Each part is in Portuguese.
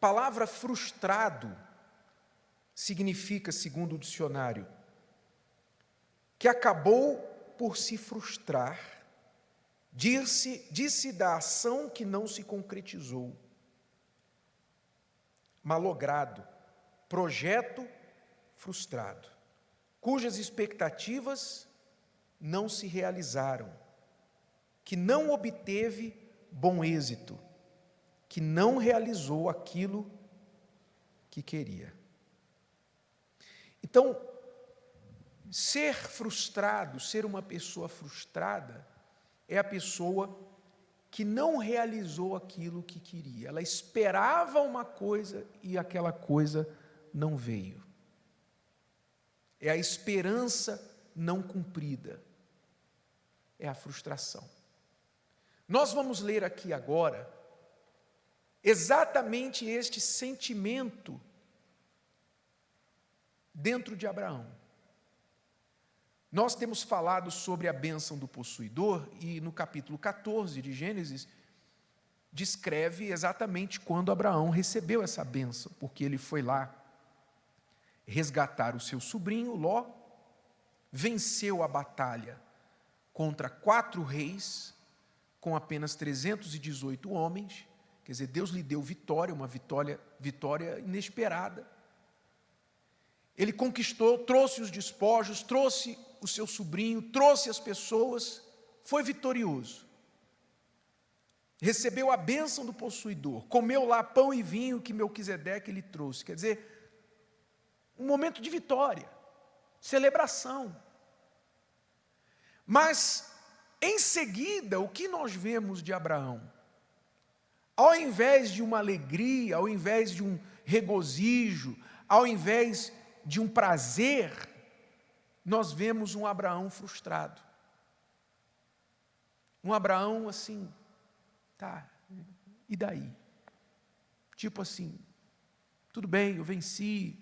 palavra frustrado significa, segundo o dicionário, que acabou por se frustrar, disse da ação que não se concretizou. Malogrado, projeto frustrado, cujas expectativas não se realizaram, que não obteve bom êxito, que não realizou aquilo que queria. Então, ser frustrado, ser uma pessoa frustrada, é a pessoa que não realizou aquilo que queria. Ela esperava uma coisa e aquela coisa não veio. É a esperança não cumprida. É a frustração. Nós vamos ler aqui agora exatamente este sentimento dentro de Abraão. Nós temos falado sobre a bênção do possuidor e no capítulo 14 de Gênesis descreve exatamente quando Abraão recebeu essa bênção, porque ele foi lá resgatar o seu sobrinho Ló, venceu a batalha contra 4 reis com apenas 318 homens, quer dizer, Deus lhe deu vitória, uma vitória inesperada. Ele conquistou, trouxe os despojos, trouxe o seu sobrinho, trouxe as pessoas, foi vitorioso. Recebeu a bênção do possuidor, comeu lá pão e vinho que Melquisedeque lhe trouxe. Quer dizer, um momento de vitória, celebração. Mas, em seguida, o que nós vemos de Abraão? Ao invés de uma alegria, ao invés de um regozijo, ao invés de um prazer, nós vemos um Abraão frustrado. Um Abraão assim, tá, e daí? Tipo assim, tudo bem, eu venci,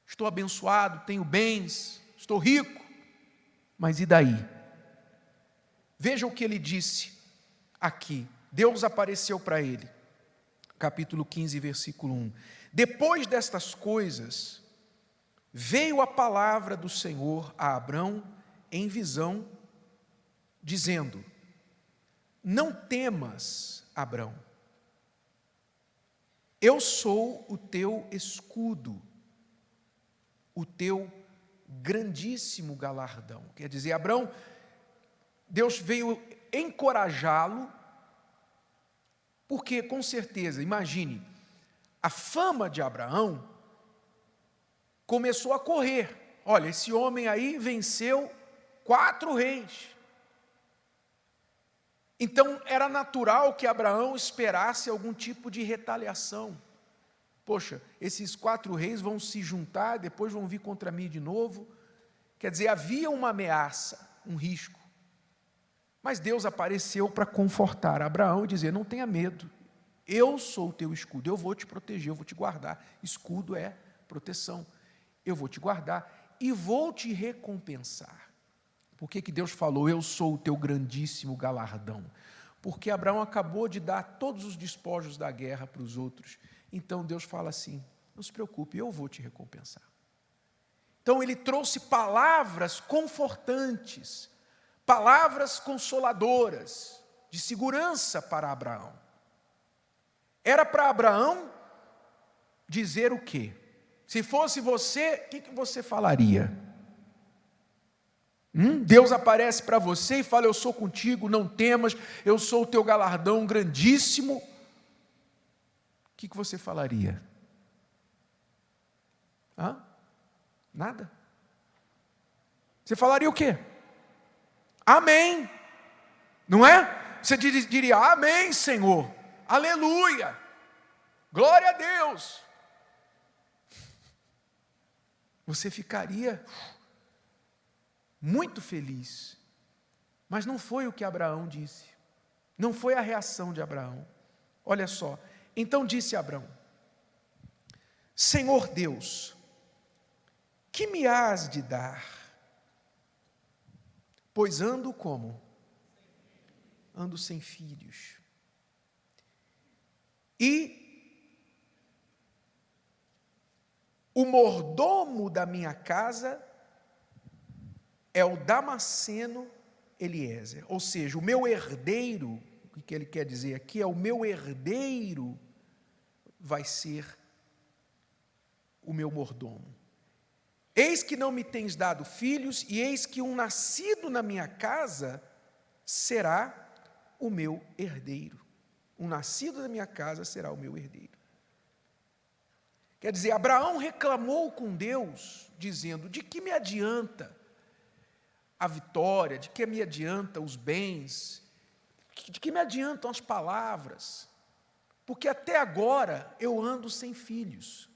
estou abençoado, tenho bens, estou rico, mas e daí? Veja o que ele disse aqui. Deus apareceu para ele, capítulo 15, versículo 1. Depois destas coisas, veio a palavra do Senhor a Abrão em visão, dizendo: não temas, Abrão, eu sou o teu escudo, o teu grandíssimo galardão. Quer dizer, Abrão, Deus veio encorajá-lo, porque com certeza, imagine, a fama de Abraão começou a correr. Olha, esse homem aí venceu 4 reis. Então, era natural que Abraão esperasse algum tipo de retaliação. Poxa, esses 4 reis vão se juntar, depois vão vir contra mim de novo. Quer dizer, havia uma ameaça, um risco. Mas Deus apareceu para confortar Abraão e dizer: não tenha medo, eu sou o teu escudo, eu vou te proteger, eu vou te guardar. Escudo é proteção. Eu vou te guardar e vou te recompensar. Por que Deus falou, eu sou o teu grandíssimo galardão? Porque Abraão acabou de dar todos os despojos da guerra para os outros. Então Deus fala assim, não se preocupe, eu vou te recompensar. Então ele trouxe palavras confortantes, palavras consoladoras, de segurança para Abraão. Era para Abraão dizer o quê? Se fosse você, o que você falaria? Deus aparece para você e fala, eu sou contigo, não temas, eu sou o teu galardão grandíssimo. O que você falaria? Nada? Você falaria o quê? Amém. Não é? Você diria, amém, Senhor, aleluia, glória a Deus. Você ficaria muito feliz. Mas não foi o que Abraão disse. Não foi a reação de Abraão. Olha só. Então disse Abraão: Senhor Deus, que me hás de dar? Pois ando como? Ando sem filhos. E o mordomo da minha casa é o Damasceno Eliezer. Ou seja, o meu herdeiro, o que ele quer dizer aqui é o meu herdeiro vai ser o meu mordomo. Eis que não me tens dado filhos, e eis que um nascido na minha casa será o meu herdeiro. Um nascido da minha casa será o meu herdeiro. Quer dizer, Abraão reclamou com Deus, dizendo: de que me adianta a vitória, de que me adianta os bens, de que me adiantam as palavras, porque até agora eu ando sem filhos.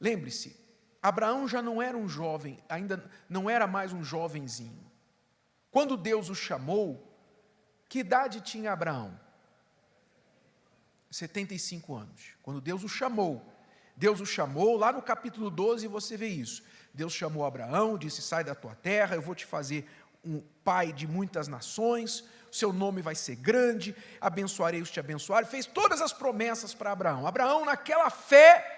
Lembre-se, Abraão já não era um jovem, ainda não era mais um jovenzinho. Quando Deus o chamou, que idade tinha Abraão? 75 anos. Quando Deus o chamou lá no capítulo 12 você vê isso. Deus chamou Abraão, disse: sai da tua terra, eu vou te fazer um pai de muitas nações, o seu nome vai ser grande, abençoarei os que te abençoarem. Fez todas as promessas para Abraão. Abraão, naquela fé,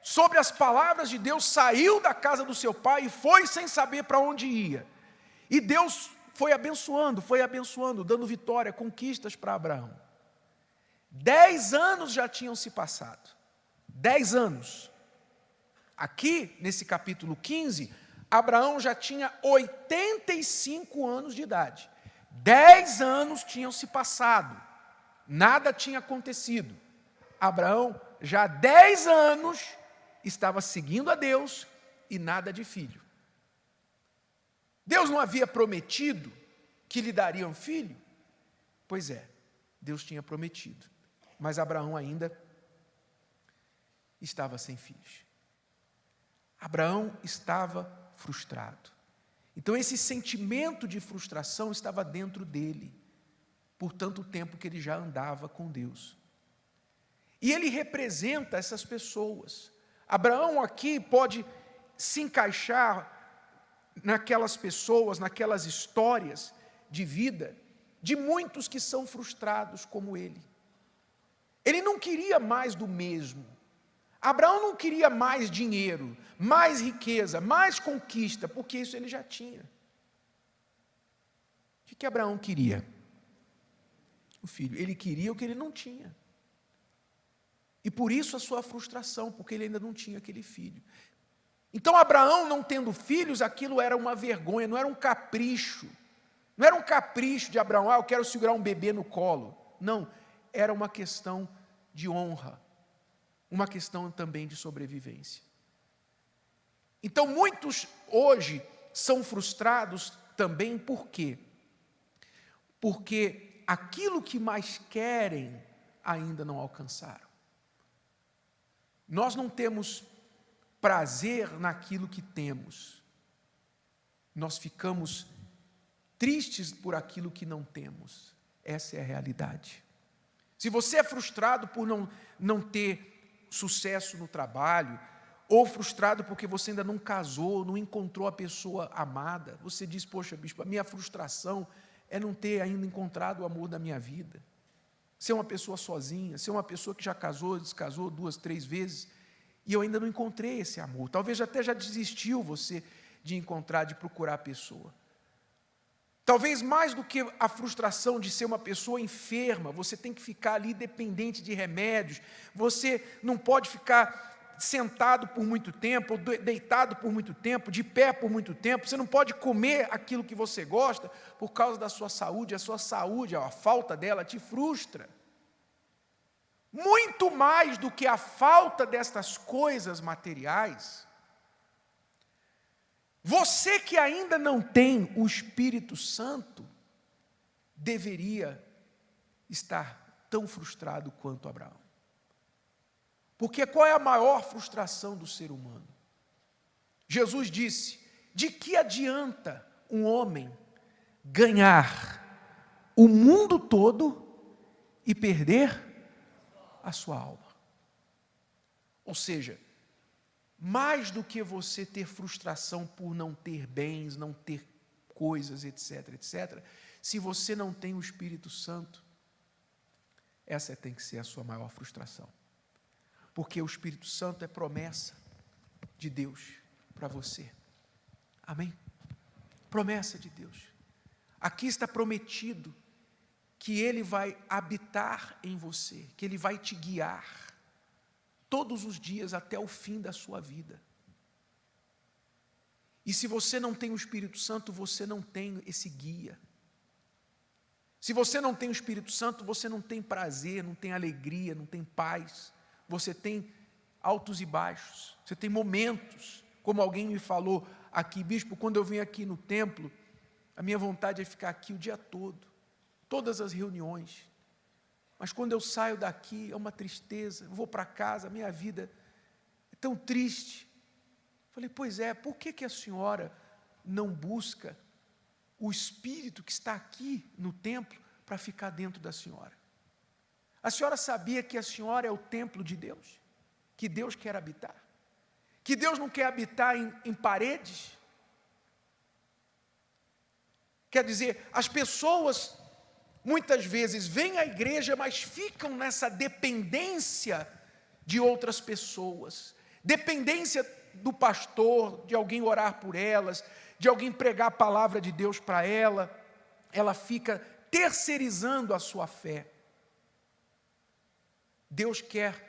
sobre as palavras de Deus, saiu da casa do seu pai e foi sem saber para onde ia. E Deus foi abençoando, dando vitória, conquistas para Abraão. 10 anos já tinham se passado. 10 anos. Aqui, nesse capítulo 15, Abraão já tinha 85 anos de idade. 10 anos tinham se passado. Nada tinha acontecido. Abraão, já há 10 anos, estava seguindo a Deus e nada de filho. Deus não havia prometido que lhe daria um filho? Pois é, Deus tinha prometido, mas Abraão ainda estava sem filhos. Abraão estava frustrado. Então esse sentimento de frustração estava dentro dele, por tanto tempo que ele já andava com Deus. E ele representa essas pessoas. Abraão aqui pode se encaixar naquelas pessoas, naquelas histórias de vida de muitos que são frustrados como ele. Ele não queria mais do mesmo. Abraão não queria mais dinheiro, mais riqueza, mais conquista, porque isso ele já tinha. O que Abraão queria? O filho. Ele queria o que ele não tinha. E por isso a sua frustração, porque ele ainda não tinha aquele filho. Então Abraão não tendo filhos, aquilo era uma vergonha, não era um capricho. Não era um capricho de Abraão, eu quero segurar um bebê no colo. Não, era uma questão de honra. Uma questão também de sobrevivência. Então muitos hoje são frustrados também por quê? Porque aquilo que mais querem ainda não alcançaram. Nós não temos prazer naquilo que temos. Nós ficamos tristes por aquilo que não temos. Essa é a realidade. Se você é frustrado por não ter sucesso no trabalho, ou frustrado porque você ainda não casou, não encontrou a pessoa amada, você diz: poxa, bispo, a minha frustração é não ter ainda encontrado o amor da minha vida. Ser uma pessoa sozinha, ser uma pessoa que já casou, descasou 2, 3 vezes, e eu ainda não encontrei esse amor. Talvez até já desistiu você de encontrar, de procurar a pessoa. Talvez mais do que a frustração de ser uma pessoa enferma, você tem que ficar ali dependente de remédios, você não pode ficar sentado por muito tempo, ou deitado por muito tempo, de pé por muito tempo, você não pode comer aquilo que você gosta por causa da sua saúde, a sua saúde, a falta dela te frustra. Muito mais do que a falta destas coisas materiais, você que ainda não tem o Espírito Santo, deveria estar tão frustrado quanto Abraão. Porque qual é a maior frustração do ser humano? Jesus disse: de que adianta um homem ganhar o mundo todo e perder a sua alma? Ou seja, mais do que você ter frustração por não ter bens, não ter coisas, etc, etc, se você não tem o Espírito Santo, essa tem que ser a sua maior frustração. Porque o Espírito Santo é promessa. de Deus para você. Amém? Promessa de Deus. Aqui está prometido que Ele vai habitar em você, que Ele vai te guiar todos os dias até o fim da sua vida. E se você não tem o Espírito Santo, você não tem esse guia. Se você não tem o Espírito Santo, você não tem prazer, não tem alegria, não tem paz. Você tem altos e baixos, você tem momentos, como alguém me falou aqui, bispo, quando eu venho aqui no templo, a minha vontade é ficar aqui o dia todo, todas as reuniões, mas quando eu saio daqui é uma tristeza, eu vou para casa, a minha vida é tão triste. Falei, pois é, por que a senhora não busca o Espírito que está aqui no templo para ficar dentro da senhora? A senhora sabia que a senhora é o templo de Deus? Que Deus quer habitar? Que Deus não quer habitar em paredes? Quer dizer, as pessoas muitas vezes vêm à igreja, mas ficam nessa dependência de outras pessoas, dependência do pastor, de alguém orar por elas, de alguém pregar a palavra de Deus para ela fica terceirizando a sua fé. Deus quer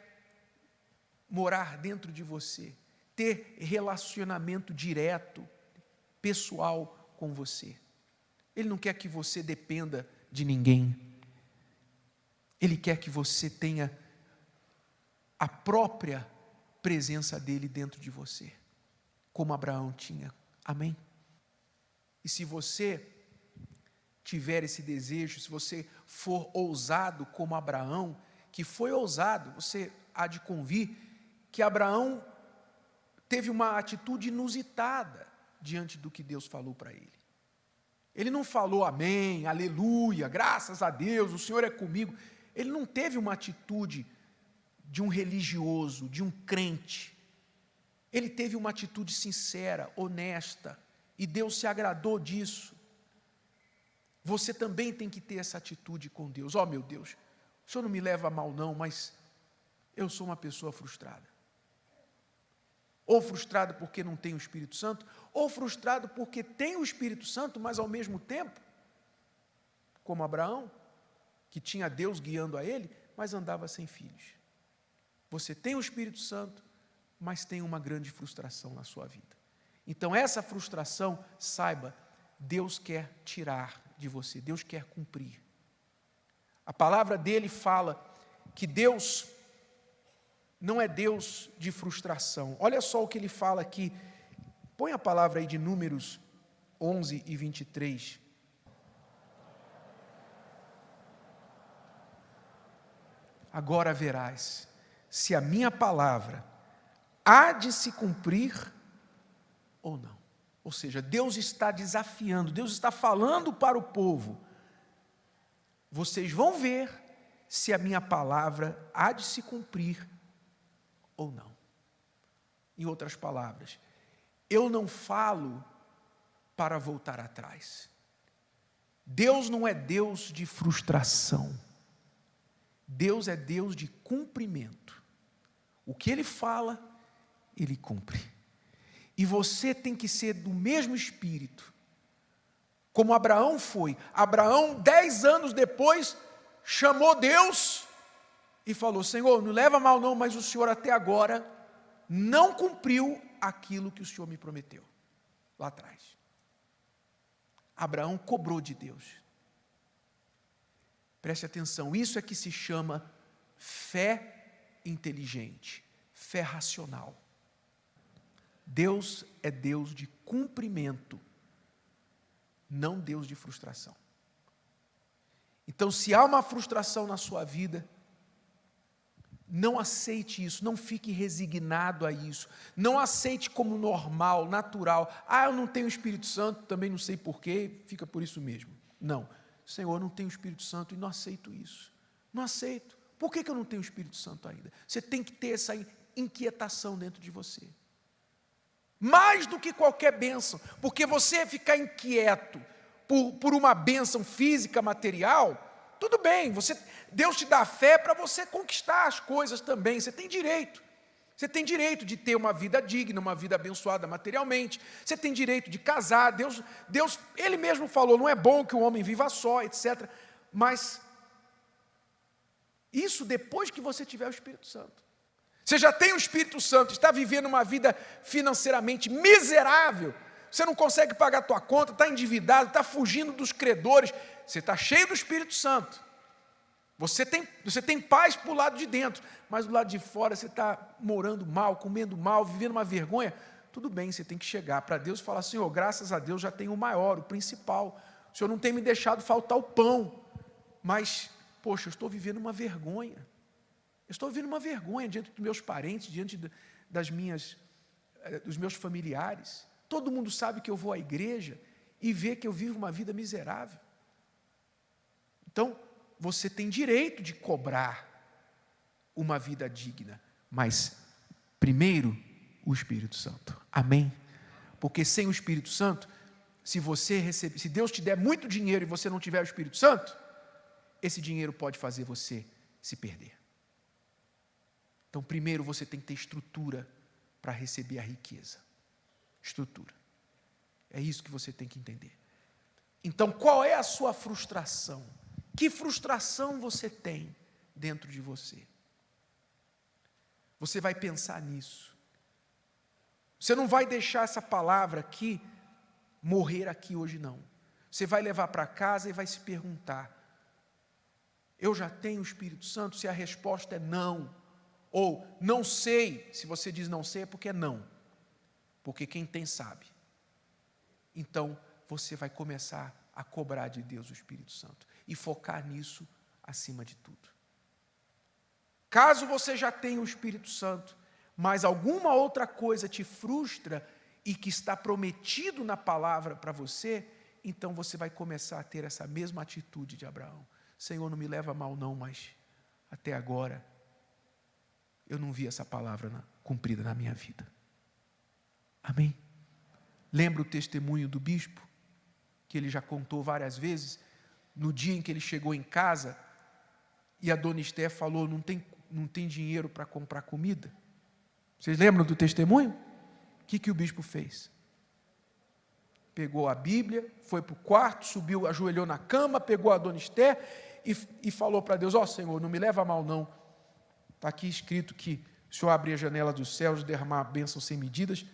morar dentro de você, ter relacionamento direto, pessoal com você. Ele não quer que você dependa de ninguém. Ele quer que você tenha a própria presença dele dentro de você, como Abraão tinha. Amém? E se você tiver esse desejo, se você for ousado como Abraão, que foi ousado, você há de convir que Abraão teve uma atitude inusitada diante do que Deus falou para ele. Ele não falou amém, aleluia, graças a Deus, o Senhor é comigo. Ele não teve uma atitude de um religioso, de um crente. Ele teve uma atitude sincera, honesta, e Deus se agradou disso. Você também tem que ter essa atitude com Deus. Ó, meu Deus, o Senhor não me leva a mal não, mas eu sou uma pessoa frustrada. Ou frustrado porque não tem o Espírito Santo, ou frustrado porque tem o Espírito Santo, mas ao mesmo tempo, como Abraão, que tinha Deus guiando a ele, mas andava sem filhos. Você tem o Espírito Santo, mas tem uma grande frustração na sua vida. Então essa frustração, saiba, Deus quer tirar de você, Deus quer cumprir. A palavra dele fala que Deus não é Deus de frustração. Olha só o que ele fala aqui. Põe a palavra aí de Números 11 e 23. Agora verás se a minha palavra há de se cumprir ou não. Ou seja, Deus está desafiando, Deus está falando para o povo. Vocês vão ver se a minha palavra há de se cumprir ou não. Em outras palavras, eu não falo para voltar atrás. Deus não é Deus de frustração. Deus é Deus de cumprimento. O que Ele fala, Ele cumpre. E você tem que ser do mesmo espírito, como Abraão foi. Abraão, 10 anos depois, chamou Deus e falou, Senhor, não leva mal não, mas o Senhor até agora não cumpriu aquilo que o Senhor me prometeu, lá atrás. Abraão cobrou de Deus. Preste atenção, isso é que se chama fé inteligente, fé racional. Deus é Deus de cumprimento, não Deus de frustração. Então, se há uma frustração na sua vida, não aceite isso, não fique resignado a isso, não aceite como normal, natural. Eu não tenho o Espírito Santo, também não sei porquê, fica por isso mesmo. Não, Senhor, eu não tenho o Espírito Santo e não aceito isso. Não aceito. Por que eu não tenho o Espírito Santo ainda? Você tem que ter essa inquietação dentro de você. Mais do que qualquer bênção, porque você ficar inquieto por uma bênção física, material, tudo bem, Deus te dá fé para você conquistar as coisas também, você tem direito. Você tem direito de ter uma vida digna, uma vida abençoada materialmente. Você tem direito de casar. Deus, Ele mesmo falou, não é bom que o homem viva só, etc. Mas isso depois que você tiver o Espírito Santo. Você já tem o Espírito Santo, está vivendo uma vida financeiramente miserável. Você não consegue pagar a tua conta, está endividado, está fugindo dos credores. Você está cheio do Espírito Santo. Você tem paz para o lado de dentro, mas do lado de fora você está morando mal, comendo mal, vivendo uma vergonha. Tudo bem, você tem que chegar para Deus e falar, Senhor, graças a Deus já tenho o maior, o principal. O Senhor não tem me deixado faltar o pão, mas, poxa, eu estou vivendo uma vergonha. Eu estou vivendo uma vergonha diante dos meus parentes, diante dos meus familiares. Todo mundo sabe que eu vou à igreja e vê que eu vivo uma vida miserável. Então, você tem direito de cobrar uma vida digna, mas primeiro o Espírito Santo. Amém? Porque sem o Espírito Santo, se Deus te der muito dinheiro e você não tiver o Espírito Santo, esse dinheiro pode fazer você se perder. Então, primeiro você tem que ter estrutura para receber a riqueza. Estrutura. É isso que você tem que entender. Então, qual é a sua frustração? Que frustração você tem dentro de você? Você vai pensar nisso. Você não vai deixar essa palavra aqui morrer aqui hoje, não. Você vai levar para casa e vai se perguntar: eu já tenho o Espírito Santo? Se a resposta é não, ou não sei, se você diz não sei é porque é não, porque quem tem sabe. Então, você vai começar a cobrar de Deus o Espírito Santo e focar nisso acima de tudo. Caso você já tenha o Espírito Santo, mas alguma outra coisa te frustra e que está prometido na palavra para você, então você vai começar a ter essa mesma atitude de Abraão. Senhor, não me leva a mal não, mas até agora eu não vi essa palavra cumprida na minha vida. Amém? Lembra o testemunho do bispo? Que ele já contou várias vezes, no dia em que ele chegou em casa, e a dona Esté falou, não tem dinheiro para comprar comida. Vocês lembram do testemunho? O que o bispo fez? Pegou a Bíblia, foi para o quarto, subiu, ajoelhou na cama, pegou a dona Esté e falou para Deus, Senhor, não me leva a mal não. Está aqui escrito que o Senhor abrir a janela dos céus, derramar bênçãos sem medidas.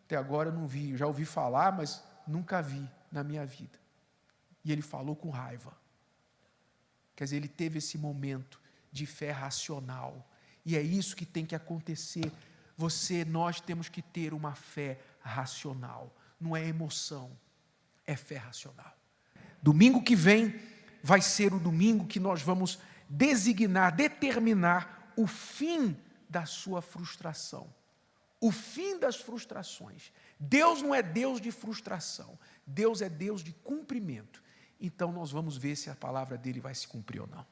Até agora eu não vi, eu já ouvi falar, mas nunca vi na minha vida. E ele falou com raiva. Quer dizer, ele teve esse momento de fé racional. E é isso que tem que acontecer. Nós temos que ter uma fé racional. Não é emoção, é fé racional. Domingo que vem vai ser o domingo que nós vamos determinar o fim da sua frustração. O fim das frustrações. Deus não é Deus de frustração. Deus é Deus de cumprimento. Então nós vamos ver se a palavra dele vai se cumprir ou não.